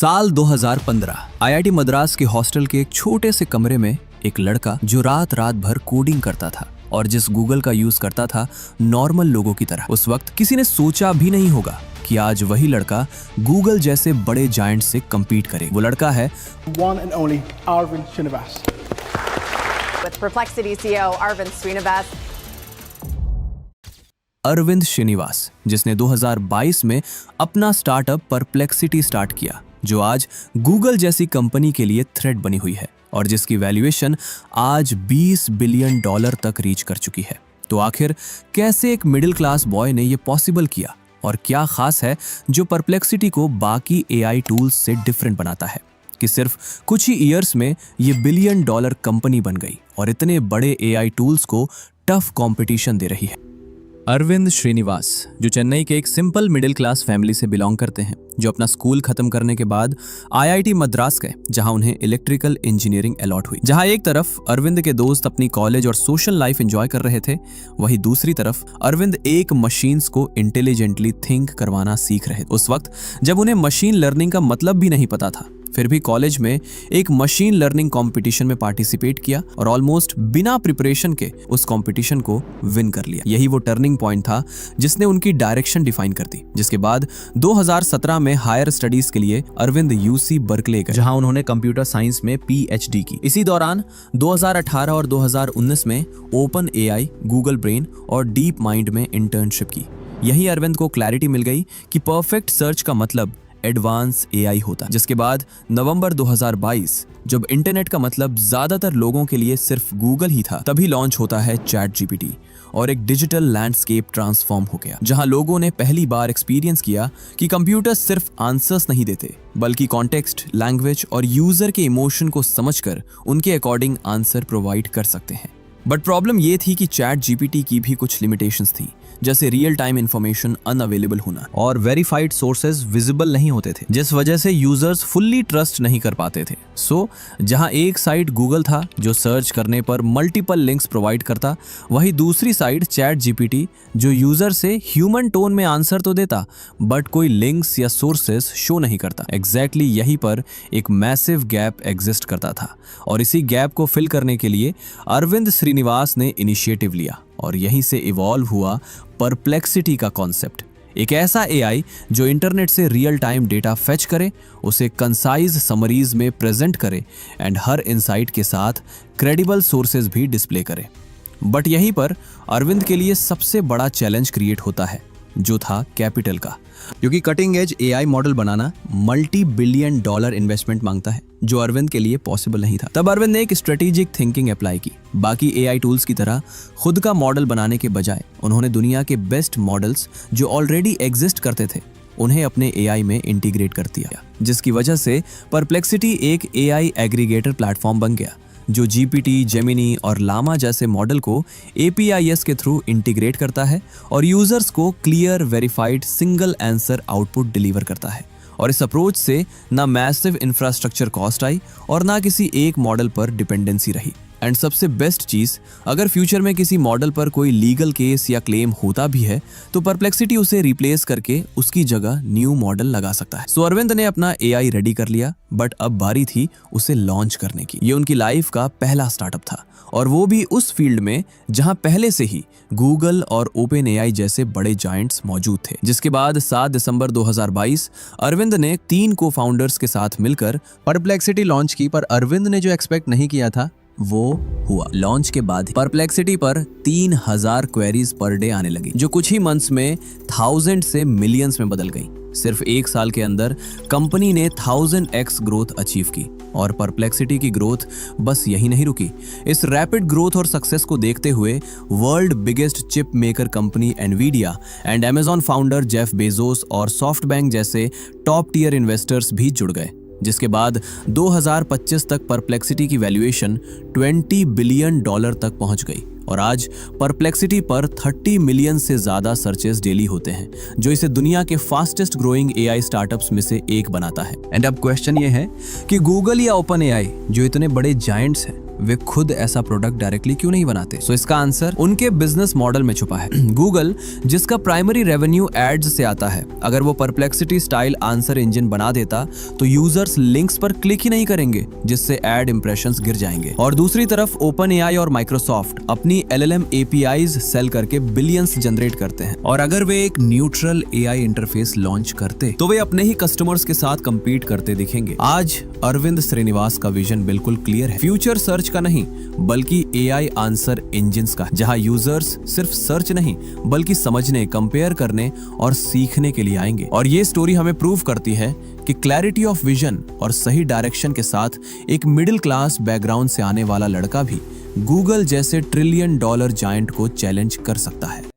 साल 2015 आईआईटी मद्रास के हॉस्टल के एक छोटे से कमरे में एक लड़का जो रात रात भर कोडिंग करता था और जिस गूगल का यूज करता था नॉर्मल लोगों की तरह। उस वक्त किसी ने सोचा भी नहीं होगा कि आज वही लड़का गूगल जैसे बड़े जायंट से कम्पीट करे। वो लड़का है one and only Arvind Srinivas. With Perplexity CEO Arvind Srinivas. Arvind Srinivas, जिसने 2022 में अपना स्टार्टअप परप्लेक्सिटी स्टार्ट किया, जो आज गूगल जैसी कंपनी के लिए थ्रेट बनी हुई है और जिसकी वैल्यूएशन आज $20 बिलियन तक रीच कर चुकी है। तो आखिर कैसे एक मिडिल क्लास बॉय ने ये पॉसिबल किया और क्या खास है जो परप्लेक्सिटी को बाकी एआई टूल्स से डिफरेंट बनाता है कि सिर्फ कुछ ही ईयर्स में ये $1 बिलियन कंपनी बन गई और इतने बड़े एआई टूल्स को टफ कंपटीशन दे रही है। अरविंद श्रीनिवास, जो चेन्नई के एक सिंपल मिडिल क्लास फैमिली से बिलोंग करते हैं, जो अपना स्कूल खत्म करने के बाद आईआईटी मद्रास गए, जहां उन्हें इलेक्ट्रिकल इंजीनियरिंग अलॉट हुई। जहां एक तरफ अरविंद के दोस्त अपनी कॉलेज और सोशल लाइफ एंजॉय कर रहे थे, वहीं दूसरी तरफ अरविंद एक मशीन्स को इंटेलिजेंटली थिंक करवाना सीख रहे थे। उस वक्त जब उन्हें मशीन लर्निंग का मतलब भी नहीं पता था, फिर भी कॉलेज में एक मशीन लर्निंग कंपटीशन में पार्टिसिपेट किया और ऑलमोस्ट बिना प्रिपरेशन के उस कंपटीशन को विन कर लिया। यही वो टर्निंग पॉइंट था जिसने उनकी डायरेक्शन डिफाइन कर दी, जिसके बाद 2017 में हायर स्टडीज के लिए अरविंद यूसी बर्कले गए, जहां उन्होंने कंप्यूटर साइंस में पीएचडी की। इसी दौरान 2018 और 2019 में ओपन एआई, गूगल ब्रेन और डीप माइंड में इंटर्नशिप की। यही अरविंद को क्लैरिटी मिल गई कि परफेक्ट सर्च का मतलब एडवांस एआई होता, जिसके बाद नवंबर 2022, जब इंटरनेट का मतलब ज्यादातर लोगों के लिए सिर्फ गूगल ही था, तभी लॉन्च होता है चैट जीपीटी और एक डिजिटल लैंडस्केप ट्रांसफॉर्म हो गया, जहां लोगों ने पहली बार एक्सपीरियंस किया कि कंप्यूटर सिर्फ आंसर्स नहीं देते, बल्कि कॉन्टेक्स्ट, लैंग्वेज और यूजर के इमोशन को समझकर उनके अकॉर्डिंग आंसर प्रोवाइड कर सकते हैं। बट प्रॉब्लम ये थी कि चैट जीपीटी की भी कुछ लिमिटेशंस थी, जैसे रियल टाइम इंफॉर्मेशन अनअवेलेबल होना और वेरीफाइड सोर्सेज विजिबल नहीं होते थे, जिस वजह से यूजर्स फुल्ली ट्रस्ट नहीं कर पाते थे। सो जहां एक साइड गूगल था जो सर्च करने पर मल्टीपल लिंक्स प्रोवाइड करता, वहीं दूसरी साइड चैट जीपीटी जो यूजर से ह्यूमन टोन में आंसर तो देता बट कोई लिंक्स या सोर्सेज शो नहीं करता। एग्जैक्टली यहीं पर एक मैसिव गैप एग्जिस्ट करता था और इसी गैप को फिल करने के लिए अरविंद श्रीनिवास ने इनिशिएटिव लिया और यहीं से इवॉल्व हुआ परप्लेक्सिटी का कॉन्सेप्ट। एक ऐसा एआई जो इंटरनेट से रियल टाइम डेटा फेच करे, उसे कंसाइज समरीज में प्रेजेंट करे एंड हर इनसाइट के साथ क्रेडिबल सोर्सेज भी डिस्प्ले करे। बट यहीं पर अरविंद के लिए सबसे बड़ा चैलेंज क्रिएट होता है, जो था कैपिटल का, क्योंकि कटिंग एज एआई मॉडल बनाना $multi billion इन्वेस्टमेंट मांगता है, जो अरविंद के लिए पॉसिबल नहीं था। तब अरविंद ने एक स्ट्रेटेजिक थिंकिंग अप्लाई की। बाकी एआई टूल्स की तरह खुद का मॉडल बनाने के बजाय उन्होंने दुनिया के बेस्ट मॉडल्स जो ऑलरेडी एग्जिस्ट करते थे, उन्हें अपने एआई में इंटीग्रेट कर दिया, जिसकी वजह से परप्लेक्सिटी एक एआई एग्रीगेटर प्लेटफॉर्म बन गया, जो जीपीटी, जेमिनी और लामा जैसे मॉडल को एपीआईएस के थ्रू इंटीग्रेट करता है और यूजर्स को clear, verified, single answer output deliver करता है। और इस अप्रोच से ना मैसिव इंफ्रास्ट्रक्चर कॉस्ट आई और ना किसी एक मॉडल पर डिपेंडेंसी रही। एंड सबसे बेस्ट चीज, अगर फ्यूचर में किसी मॉडल पर कोई लीगल केस या क्लेम होता भी है तो परप्लेक्सिटी उसे रिप्लेस करके उसकी जगह न्यू मॉडल लगा सकता है। सो अरविंद ने अपना एआई रेडी कर लिया, बट अब बारी थी उसे लॉन्च करने की। ये उनकी लाइफ का पहला स्टार्टअप था और वो भी उस फील्ड में जहां पहले से ही गूगल और ओपन एआई जैसे बड़े जायंट्स मौजूद थे। जिसके बाद 7 दिसंबर 2022 अरविंद ने 3 को फाउंडर्स के साथ मिलकर परप्लेक्सिटी लॉन्च की। पर अरविंद ने जो एक्सपेक्ट नहीं किया था वो हुआ। लॉन्च के बाद परप्लेक्सिटी पर 3000 क्वेरीज पर डे आने लगी, जो कुछ ही मंथ्स में 1000 से मिलियंस में बदल गई। सिर्फ एक साल के अंदर कंपनी ने 1000x ग्रोथ अचीव की और परप्लेक्सिटी की ग्रोथ बस यही नहीं रुकी। इस रैपिड ग्रोथ और सक्सेस को देखते हुए world biggest chip maker company Nvidia and Amazon founder Jeff Bezos और सॉफ्टबैंक जैसे टॉप टियर इन्वेस्टर्स भी जुड़ गए, जिसके बाद 2025 तक परप्लेक्सिटी की वैल्यूएशन $20 बिलियन तक पहुंच गई और आज परप्लेक्सिटी पर 30 मिलियन से ज्यादा सर्चेस डेली होते हैं, जो इसे दुनिया के फास्टेस्ट ग्रोइंग एआई स्टार्टअप्स में से एक बनाता है। एंड अब क्वेश्चन ये है कि गूगल या ओपन एआई जो इतने बड़े जायंट्स हैं, वे खुद ऐसा प्रोडक्ट डायरेक्टली क्यों नहीं बनाते? सो इसका आंसर उनके बिजनेस मॉडल में छुपा है। गूगल, जिसका प्राइमरी रेवेन्यू एड्स से आता है, अगर वो परप्लेक्सिटी स्टाइल आंसर इंजन बना देता तो यूजर्स लिंक्स पर क्लिक ही नहीं करेंगे, जिससे एड इंप्रेशंस गिर जाएंगे। और दूसरी तरफ ओपन एआई और माइक्रोसॉफ्ट अपनी LLM APIs सेल करके बिलियंस जनरेट करते हैं, और अगर वे एक न्यूट्रल AI इंटरफेस लॉन्च करते तो वे अपने ही कस्टमर्स के साथ कंपीट करते दिखेंगे। आज अरविंद श्रीनिवास का विजन बिल्कुल क्लियर है, फ्यूचर सर्च का नहीं बल्कि AI आंसर इंजिन्स का, जहां यूजर्स सिर्फ सर्च नहीं बल्कि समझने, कंपेयर करने और सीखने के लिए आएंगे। और ये स्टोरी हमें प्रूव करती है कि क्लैरिटी ऑफ विजन और सही डायरेक्शन के साथ एक मिडिल क्लास बैकग्राउंड से आने वाला लड़का भी गूगल जैसे $1 ट्रिलियन जायंट को चैलेंज कर सकता है।